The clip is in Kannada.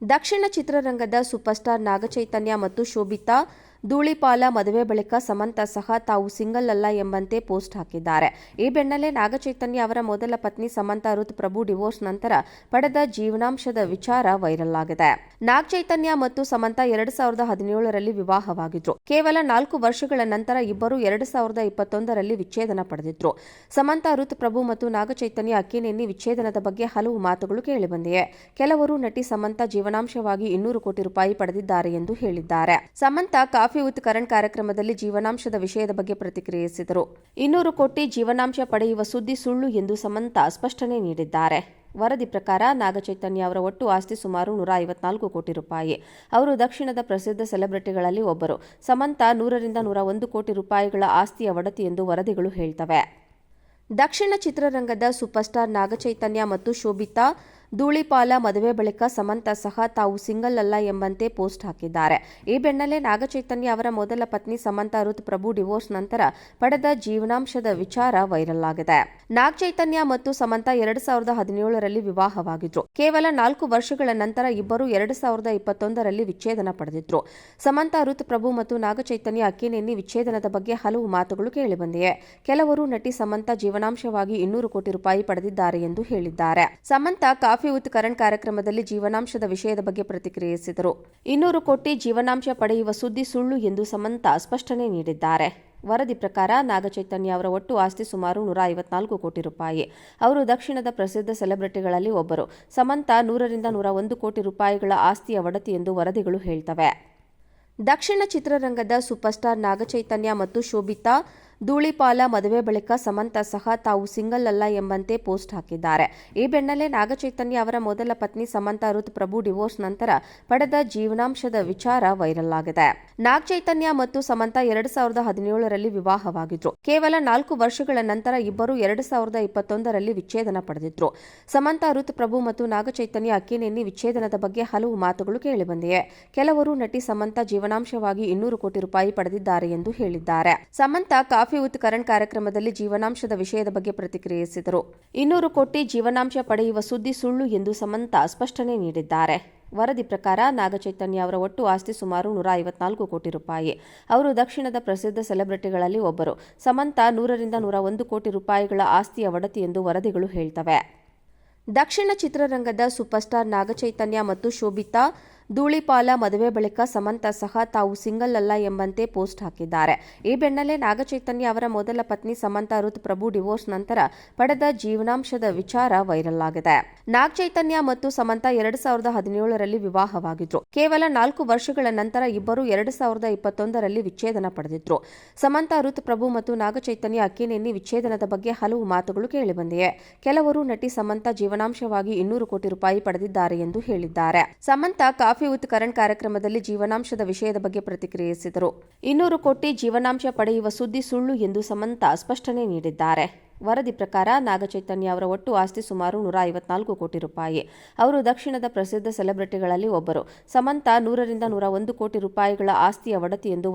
ದಕ್ಷಿಣ ಚಿತ್ರರಂಗದ ಸೂಪರ್ ಸ್ಟಾರ್ ನಾಗಚೈತನ್ಯ ಮತ್ತು ಶೋಭಿತಾ ಧೂಳಿಪಾಲ ಮದುವೆ ಬಳಿಕ ಸಮಂತಾ ಸಹ ತಾವು ಸಿಂಗಲ್ ಅಲ್ಲ ಎಂಬಂತೆ ಪೋಸ್ಟ್ ಹಾಕಿದ್ದಾರೆ. ಈ ಬೆನ್ನಲ್ಲೇ ನಾಗಚೈತನ್ಯ ಅವರ ಮೊದಲ ಪತ್ನಿ ಸಮಂತಾ ರುತ್ ಪ್ರಭು ಡಿವೋರ್ಸ್ ನಂತರ ಪಡೆದ ಜೀವನಾಂಶದ ವಿಚಾರ ವೈರಲ್ ಆಗಿದೆ. ನಾಗಚೈತನ್ಯ ಮತ್ತು ಸಮಂತಾ 2017ರಲ್ಲಿ ವಿವಾಹವಾಗಿದ್ರು. ಕೇವಲ 4 ವರ್ಷಗಳ ನಂತರ ಇಬ್ಬರು 2021ರಲ್ಲಿ ವಿಚ್ಛೇದನ ಪಡೆದಿದ್ರು. ಸಮಂತಾ ರುತ್ ಪ್ರಭು ಮತ್ತು ನಾಗಚೈತನ್ಯ ಅಕ್ಕಿನೆನ್ನಿ ವಿಚ್ಛೇದನದ ಬಗ್ಗೆ ಹಲವು ಮಾತುಗಳು ಕೇಳಿಬಂದಿವೆ. ಕೆಲವರು ನಟಿ ಸಮಂತಾ ಜೀವನಾಂಶವಾಗಿ 200 ಕೋಟಿ ರೂಪಾಯಿ ಪಡೆದಿದ್ದಾರೆ ಎಂದು ಹೇಳಿದ್ದಾರೆ. ಸಮಂತಾ ಕಾಫಿ ವಿತ್ ಕರಣ್ ಕಾರ್ಯಕ್ರಮದಲ್ಲಿ ಜೀವನಾಂಶದ ವಿಷಯದ ಬಗ್ಗೆ ಪ್ರತಿಕ್ರಿಯಿಸಿದರು. 200 ಕೋಟಿ ಜೀವನಾಂಶ ಪಡೆಯುವ ಸುದ್ದಿ ಸುಳ್ಳು ಎಂದು ಸಮಂತಾ ಸ್ಪಷ್ಟನೆ ನೀಡಿದ್ದಾರೆ. ವರದಿ ಪ್ರಕಾರ ನಾಗಚೈತನ್ಯ ಅವರ ಒಟ್ಟು ಆಸ್ತಿ ಸುಮಾರು 154 ಕೋಟಿ ರೂಪಾಯಿ. ಅವರು ದಕ್ಷಿಣದ ಪ್ರಸಿದ್ಧ ಸೆಲೆಬ್ರಿಟಿಗಳಲ್ಲಿ ಒಬ್ಬರು. ಸಮಂತಾ 100ರಿಂದ 101 ಕೋಟಿ ರೂಪಾಯಿಗಳ ಆಸ್ತಿಯ ಒಡತಿ ಎಂದು ವರದಿಗಳು ಹೇಳ್ತವೆ. ದಕ್ಷಿಣ ಚಿತ್ರರಂಗದ ಸೂಪರ್ ಸ್ಟಾರ್ ನಾಗಚೈತನ್ಯ ಮತ್ತು ಶೋಭಿತಾ ಧೂಳಿಪಾಲ ಮದುವೆ ಬಳಿಕ ಸಮಂತಾ ಸಹ ತಾವು ಸಿಂಗಲ್ ಅಲ್ಲ ಎಂಬಂತೆ ಪೋಸ್ಟ್ ಹಾಕಿದ್ದಾರೆ. ಈ ಬೆನ್ನಲ್ಲೇ ನಾಗಚೈತನ್ಯ ಅವರ ಮೊದಲ ಪತ್ನಿ ಸಮಂತಾ ರುತ್ ಪ್ರಭು ಡಿವೋರ್ಸ್ ನಂತರ ಪಡೆದ ಜೀವನಾಂಶದ ವಿಚಾರ ವೈರಲ್ ಆಗಿದೆ. ನಾಗಚೈತನ್ಯ ಮತ್ತು ಸಮಂತಾ 2017ರಲ್ಲಿ ವಿವಾಹವಾಗಿದ್ರು. ಕೇವಲ 4 ವರ್ಷಗಳ ನಂತರ ಇಬ್ಬರು 2021ರಲ್ಲಿ ವಿಚ್ಛೇದನ ಪಡೆದಿದ್ರು. ಸಮಂತಾ ರುತ್ ಪ್ರಭು ಮತ್ತು ನಾಗಚೈತನ್ಯ ಅಕ್ಕಿನೆನ್ನಿ ವಿಚ್ಛೇದನದ ಬಗ್ಗೆ ಹಲವು ಮಾತುಗಳು ಕೇಳಿಬಂದಿವೆ. ಕೆಲವರು ನಟಿ ಸಮಂತಾ ಜೀವನಾಂಶವಾಗಿ 200 ಕೋಟಿ ರೂಪಾಯಿ ಪಡೆದಿದ್ದಾರೆ ಎಂದು ಹೇಳಿದ್ದಾರೆ. ಸಮಂತಾ ಕಾಫಿ ವಿತ್ ಕರಣ್ ಕಾರ್ಯಕ್ರಮದಲ್ಲಿ ಜೀವನಾಂಶದ ವಿಷಯದ ಬಗ್ಗೆ ಪ್ರತಿಕ್ರಿಯಿಸಿದರು. 200 ಕೋಟಿ ಜೀವನಾಂಶ ಪಡೆಯುವ ಸುದ್ದಿ ಸುಳ್ಳು ಎಂದು ಸಮಂತಾ ಸ್ಪಷ್ಟನೆ ನೀಡಿದ್ದಾರೆ. ವರದಿ ಪ್ರಕಾರ ನಾಗಚೈತನ್ಯ ಅವರ ಒಟ್ಟು ಆಸ್ತಿ ಸುಮಾರು 154 ಕೋಟಿ ರೂಪಾಯಿ. ಅವರು ದಕ್ಷಿಣದ ಪ್ರಸಿದ್ಧ ಸೆಲೆಬ್ರಿಟಿಗಳಲ್ಲಿ ಒಬ್ಬರು. ಸಮಂತಾ 100ರಿಂದ 101 ಕೋಟಿ ರೂಪಾಯಿಗಳ ಆಸ್ತಿಯ ಒಡತಿ ಎಂದು ವರದಿಗಳು ಹೇಳ್ತವೆ. ದಕ್ಷಿಣ ಚಿತ್ರರಂಗದ ಸೂಪರ್ ಸ್ಟಾರ್ ನಾಗಚೈತನ್ಯ ಮತ್ತು ಶೋಭಿತಾ ಧೂಳಿಪಾಲ ಮದುವೆ ಬಳಿಕ ಸಮಂತಾ ಸಹ ತಾವು ಸಿಂಗಲ್ ಅಲ್ಲ ಎಂಬಂತೆ ಪೋಸ್ಟ್ ಹಾಕಿದ್ದಾರೆ. ಈ ಬೆನ್ನಲ್ಲೇ ನಾಗಚೈತನ್ಯ ಅವರ ಮೊದಲ ಪತ್ನಿ ಸಮಂತಾ ರುತ್ ಪ್ರಭು ಡಿವೋರ್ಸ್ ನಂತರ ಪಡೆದ ಜೀವನಾಂಶದ ವಿಚಾರ ವೈರಲ್ ಆಗಿದೆ. ನಾಗಚೈತನ್ಯ ಮತ್ತು ಸಮಂತಾ 2017ರಲ್ಲಿ ವಿವಾಹವಾಗಿದ್ರು. ಕೇವಲ 4 ವರ್ಷಗಳ ನಂತರ ಇಬ್ಬರು 2021ರಲ್ಲಿ ವಿಚ್ಛೇದನ ಪಡೆದಿದ್ರು. ಸಮಂತಾ ರುತ್ ಪ್ರಭು ಮತ್ತು ನಾಗಚೈತನ್ಯ ಅಕ್ಕಿನೆನ್ನಿ ವಿಚ್ಛೇದನದ ಬಗ್ಗೆ ಹಲವು ಮಾತುಗಳು ಕೇಳಿಬಂದಿವೆ. ಕೆಲವರು ನಟಿ ಸಮಂತಾ ಜೀವನಾಂಶವಾಗಿ 200 ಕೋಟಿ ರೂಪಾಯಿ ಪಡೆದಿದ್ದಾರೆ ಎಂದು ಹೇಳಿದ್ದಾರೆ. ಸಮಂತಾ ಕಾಫಿ ವಿತ್ ಕರಣ್ ಕಾರ್ಯಕ್ರಮದಲ್ಲಿ ಜೀವನಾಂಶದ ವಿಷಯದ ಬಗ್ಗೆ ಪ್ರತಿಕ್ರಿಯಿಸಿದರು. 200 ಕೋಟಿ ಜೀವನಾಂಶ ಪಡೆಯುವ ಸುದ್ದಿ ಸುಳ್ಳು ಎಂದು ಸಮಂತಾ ಸ್ಪಷ್ಟನೆ ನೀಡಿದ್ದಾರೆ. ವರದಿ ಪ್ರಕಾರ ನಾಗಚೈತನ್ಯ ಅವರ ಒಟ್ಟು ಆಸ್ತಿ ಸುಮಾರು 154 ಕೋಟಿ ರೂಪಾಯಿ. ಅವರು ದಕ್ಷಿಣದ ಪ್ರಸಿದ್ಧ ಸೆಲೆಬ್ರಿಟಿಗಳಲ್ಲಿ ಒಬ್ಬರು. ಸಮಂತಾ 100ರಿಂದ 101 ಕೋಟಿ ರೂಪಾಯಿಗಳ ಆಸ್ತಿಯ ಒಡತಿ ಎಂದು ವರದಿಗಳು ಹೇಳ್ತವೆ. ದಕ್ಷಿಣ ಚಿತ್ರರಂಗದ ಸೂಪರ್ ಸ್ಟಾರ್ ನಾಗಚೈತನ್ಯ ಮತ್ತು ಶೋಭಿತಾ ಧೂಳಿಪಾಲ ಮದುವೆ ಬಳಿಕ ಸಮಂತಾ ಸಹ ತಾವು ಸಿಂಗಲ್ ಅಲ್ಲ ಎಂಬಂತೆ ಪೋಸ್ಟ್ ಹಾಕಿದ್ದಾರೆ. ಈ ಬೆನ್ನಲ್ಲೇ ನಾಗಚೈತನ್ಯ ಅವರ ಮೊದಲ ಪತ್ನಿ ಸಮಂತಾ ರುತ್ ಪ್ರಭು ಡಿವೋರ್ಸ್ ನಂತರ ಪಡೆದ ಜೀವನಾಂಶದ ವಿಚಾರ ವೈರಲ್ ಆಗಿದೆ. ನಾಗಚೈತನ್ಯ ಮತ್ತು ಸಮಂತಾ 2017ರಲ್ಲಿ ವಿವಾಹವಾಗಿದ್ರು. ಕೇವಲ 4 ವರ್ಷಗಳ ನಂತರ ಇಬ್ಬರು 2021ರಲ್ಲಿ ವಿಚ್ಛೇದನ ಪಡೆದಿದ್ರು. ಸಮಂತಾ ರುತ್ ಪ್ರಭು ಮತ್ತು ನಾಗಚೈತನ್ಯ ಅಕ್ಕಿನೆನ್ನಿ ವಿಚ್ಛೇದನದ ಬಗ್ಗೆ ಹಲವು ಮಾತುಗಳು ಕೇಳಿಬಂದಿವೆ. ಕೆಲವರು ನಟಿ ಸಮಂತಾ ಜೀವನಾಂಶವಾಗಿ 200 ಕೋಟಿ ರೂಪಾಯಿ ಪಡೆದಿದ್ದಾರೆ ಎಂದು ಹೇಳಿದ್ದಾರೆ. ಸಮಂತಾ ಕಾಫಿ ವಿತ್ ಕರಣ್ ಕಾರ್ಯಕ್ರಮದಲ್ಲಿ ಜೀವನಾಂಶದ ವಿಷಯದ ಬಗ್ಗೆ ಪ್ರತಿಕ್ರಿಯಿಸಿದರು. 200 ಕೋಟಿ ಜೀವನಾಂಶ ಪಡೆಯುವ ಸುದ್ದಿ ಸುಳ್ಳು ಎಂದು ಸಮಂತಾ ಸ್ಪಷ್ಟನೆ ನೀಡಿದ್ದಾರೆ. ವರದಿ ಪ್ರಕಾರ ನಾಗಚೈತನ್ಯ ಅವರ ಒಟ್ಟು ಆಸ್ತಿ ಸುಮಾರು 154 ಕೋಟಿ ರೂಪಾಯಿ. ಅವರು ದಕ್ಷಿಣದ ಪ್ರಸಿದ್ಧ ಸೆಲೆಬ್ರಿಟಿಗಳಲ್ಲಿ ಒಬ್ಬರು. ಸಮಂತಾ 100ರಿಂದ 101 ಕೋಟಿ ರೂಪಾಯಿಗಳ ಆಸ್ತಿಯ ಒಡತಿ ಎಂದು